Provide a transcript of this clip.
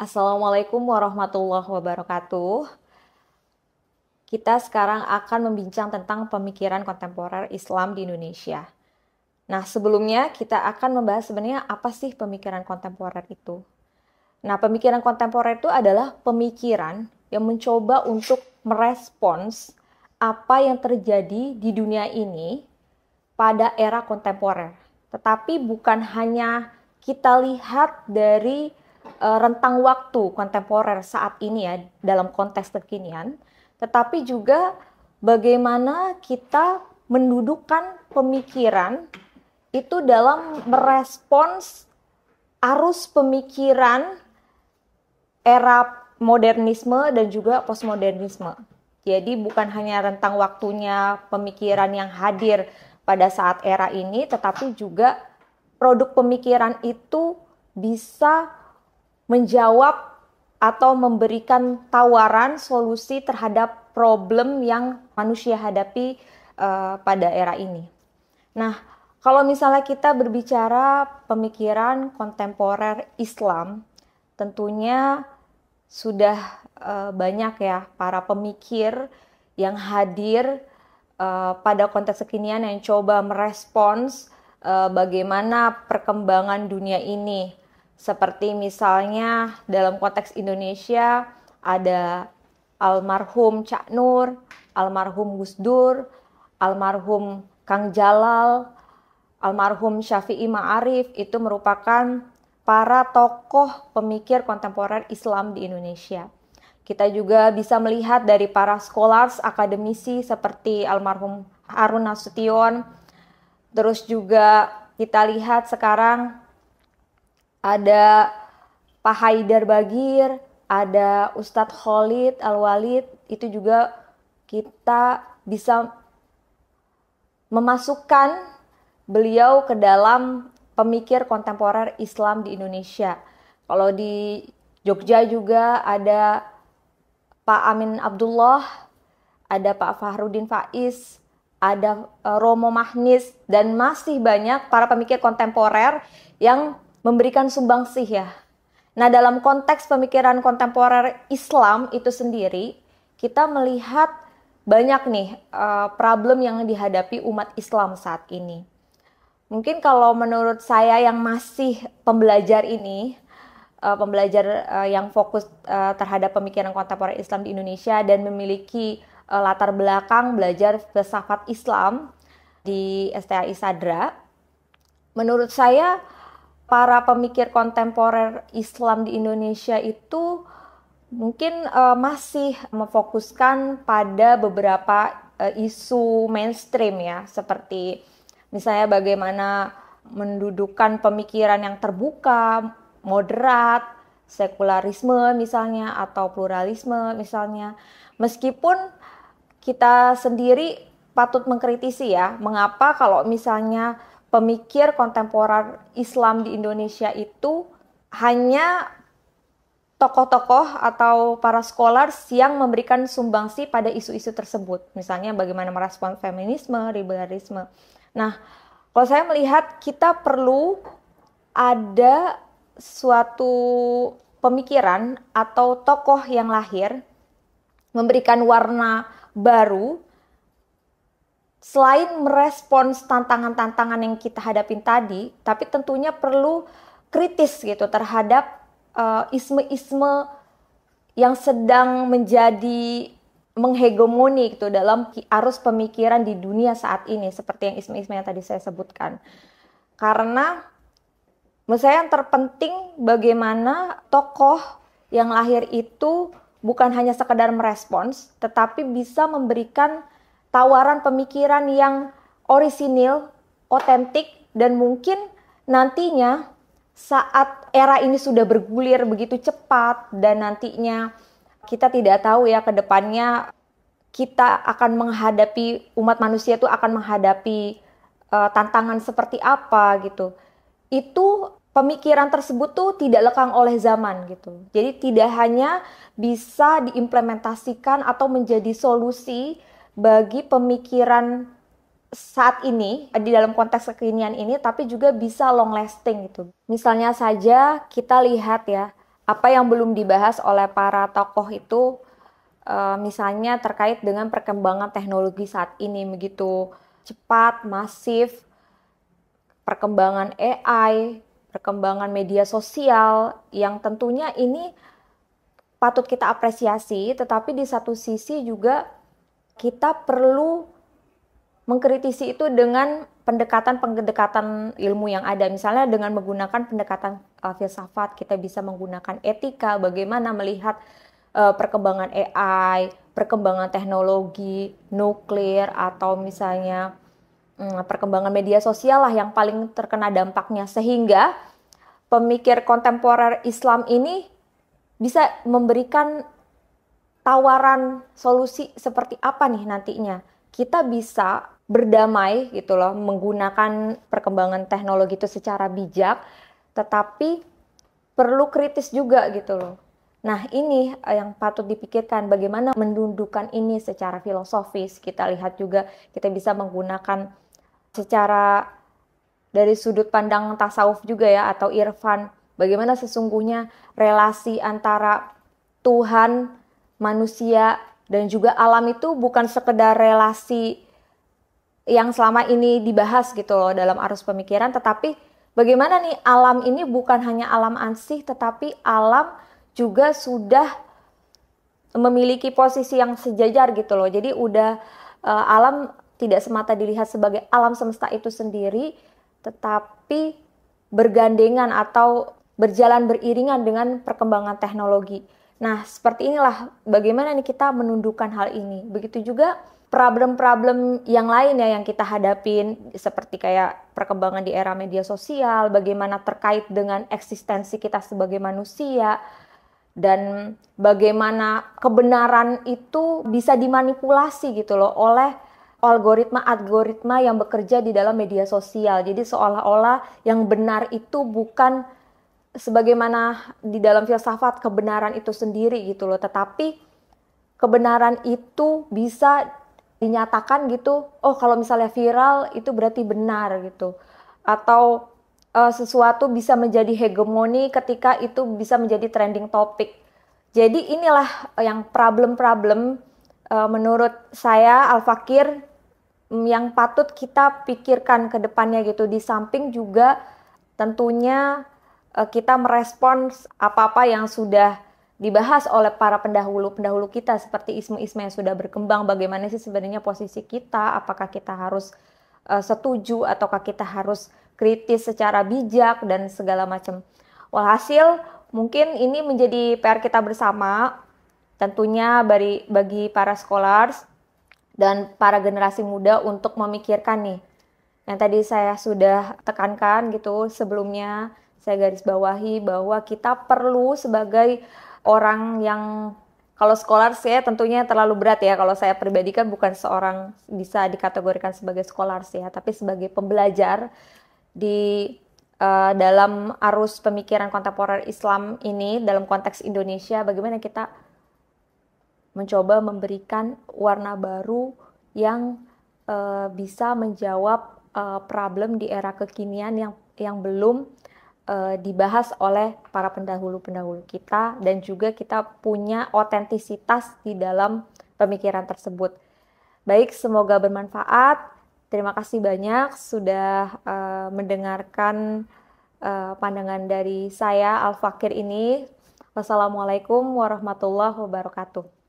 Assalamualaikum warahmatullahi wabarakatuh. Kita sekarang akan membincang tentang pemikiran kontemporer Islam di Indonesia. Nah, sebelumnya kita akan membahas sebenarnya apa sih pemikiran kontemporer itu. Nah, pemikiran kontemporer itu adalah pemikiran yang mencoba untuk merespons apa yang terjadi di dunia ini pada era kontemporer. Tetapi bukan hanya kita lihat dari rentang waktu kontemporer saat ini ya, dalam konteks kekinian, tetapi juga bagaimana kita mendudukkan pemikiran itu dalam merespons arus pemikiran era modernisme dan juga postmodernisme. Jadi bukan hanya rentang waktunya pemikiran yang hadir pada saat era ini, tetapi juga produk pemikiran itu bisa menjawab atau memberikan tawaran solusi terhadap problem yang manusia hadapi pada era ini. Nah, kalau misalnya kita berbicara pemikiran kontemporer Islam, tentunya sudah banyak ya para pemikir yang hadir pada konteks kekinian yang coba merespons bagaimana perkembangan dunia ini. Seperti misalnya dalam konteks Indonesia ada almarhum Cak Nur, almarhum Gus Dur, almarhum Kang Jalal, almarhum Syafi'i Ma'arif. Itu merupakan para tokoh pemikir kontemporer Islam di Indonesia. Kita juga bisa melihat dari para scholars, akademisi seperti almarhum Harun Nasution. Terus juga kita lihat sekarang ada Pak Haidar Bagir, ada Ustadz Khalid Al-Walid. Itu juga kita bisa memasukkan beliau ke dalam pemikir kontemporer Islam di Indonesia. Kalau di Jogja juga ada Pak Amin Abdullah, ada Pak Fahrudin Faiz, ada Romo Mahnis, dan masih banyak para pemikir kontemporer yang memberikan sumbangsih ya. Nah, dalam konteks pemikiran kontemporer Islam itu sendiri, kita melihat banyak nih problem yang dihadapi umat Islam saat ini. Mungkin kalau menurut saya yang masih pembelajar ini, pembelajar yang fokus terhadap pemikiran kontemporer Islam di Indonesia dan memiliki latar belakang belajar filsafat Islam di STAI Sadra, menurut saya para pemikir kontemporer Islam di Indonesia itu mungkin masih memfokuskan pada beberapa isu mainstream ya, seperti misalnya bagaimana mendudukkan pemikiran yang terbuka, moderat, sekularisme misalnya, atau pluralisme misalnya. Meskipun kita sendiri patut mengkritisi ya, mengapa kalau misalnya pemikir kontemporer Islam di Indonesia itu hanya tokoh-tokoh atau para scholars yang memberikan sumbangsi pada isu-isu tersebut. Misalnya bagaimana merespons feminisme, liberalisme. Nah, kalau saya melihat kita perlu ada suatu pemikiran atau tokoh yang lahir memberikan warna baru selain merespons tantangan-tantangan yang kita hadapin tadi, tapi tentunya perlu kritis gitu terhadap isme-isme yang sedang menjadi menghegemoni gitu dalam arus pemikiran di dunia saat ini, seperti yang isme-isme yang tadi saya sebutkan. Karena menurut saya yang terpenting bagaimana tokoh yang lahir itu bukan hanya sekedar merespons, tetapi bisa memberikan tawaran pemikiran yang orisinil, otentik, dan mungkin nantinya saat era ini sudah bergulir begitu cepat dan nantinya kita tidak tahu ya ke depannya kita akan menghadapi, umat manusia itu akan menghadapi tantangan seperti apa gitu. Itu pemikiran tersebut tuh tidak lekang oleh zaman gitu. Jadi tidak hanya bisa diimplementasikan atau menjadi solusi bagi pemikiran saat ini di dalam konteks kekinian ini, tapi juga bisa long lasting gitu. Misalnya saja kita lihat ya, apa yang belum dibahas oleh para tokoh itu, misalnya terkait dengan perkembangan teknologi saat ini begitu cepat, masif, perkembangan AI, perkembangan media sosial yang tentunya ini patut kita apresiasi, tetapi di satu sisi juga kita perlu mengkritisi itu dengan pendekatan-pendekatan ilmu yang ada. Misalnya dengan menggunakan pendekatan filsafat, kita bisa menggunakan etika, bagaimana melihat perkembangan AI, perkembangan teknologi nuklir, atau misalnya perkembangan media sosial lah yang paling terkena dampaknya. Sehingga pemikir kontemporer Islam ini bisa memberikan tawaran solusi seperti apa nih nantinya. Kita bisa berdamai gitu loh, menggunakan perkembangan teknologi itu secara bijak, tetapi perlu kritis juga gitu loh. Nah, ini yang patut dipikirkan, bagaimana mendudukkan ini secara filosofis. Kita lihat juga, kita bisa menggunakan secara dari sudut pandang tasawuf juga ya, atau irfan, bagaimana sesungguhnya relasi antara Tuhan, manusia, dan juga alam itu bukan sekedar relasi yang selama ini dibahas gitu loh dalam arus pemikiran, tetapi bagaimana nih alam ini bukan hanya alam ansih, tetapi alam juga sudah memiliki posisi yang sejajar gitu loh. Jadi udah alam tidak semata dilihat sebagai alam semesta itu sendiri, tetapi bergandengan atau berjalan beriringan dengan perkembangan teknologi. Nah, seperti inilah bagaimana nih kita menundukkan hal ini. Begitu juga problem-problem yang lain ya yang kita hadapin, seperti kayak perkembangan di era media sosial, bagaimana terkait dengan eksistensi kita sebagai manusia, dan bagaimana kebenaran itu bisa dimanipulasi gitu loh oleh algoritma yang bekerja di dalam media sosial. Jadi seolah-olah yang benar itu bukan sebagaimana di dalam filsafat kebenaran itu sendiri gitu loh, tetapi kebenaran itu bisa dinyatakan gitu, oh kalau misalnya viral itu berarti benar gitu, atau sesuatu bisa menjadi hegemoni ketika itu bisa menjadi trending topik. Jadi inilah yang problem-problem menurut saya Al-Fakir yang patut kita pikirkan ke depannya gitu, di samping juga tentunya kita merespons apa-apa yang sudah dibahas oleh para pendahulu kita, seperti isme-isme yang sudah berkembang. Bagaimana sih sebenarnya posisi kita, apakah kita harus setuju ataukah kita harus kritis secara bijak dan segala macam. Walhasil mungkin ini menjadi PR kita bersama, tentunya bagi para scholars dan para generasi muda untuk memikirkan nih yang tadi saya sudah tekankan gitu sebelumnya. Saya garis bawahi bahwa kita perlu sebagai orang yang, kalau scholars ya tentunya terlalu berat ya, kalau saya pribadi kan bukan seorang bisa dikategorikan sebagai scholars ya, tapi sebagai pembelajar di dalam arus pemikiran kontemporer Islam ini dalam konteks Indonesia, bagaimana kita mencoba memberikan warna baru yang bisa menjawab problem di era kekinian yang belum dibahas oleh para pendahulu-pendahulu kita, dan juga kita punya otentisitas di dalam pemikiran tersebut. Baik, semoga bermanfaat. Terima kasih banyak sudah mendengarkan pandangan dari saya Al-Fakir ini. Wassalamualaikum warahmatullahi wabarakatuh.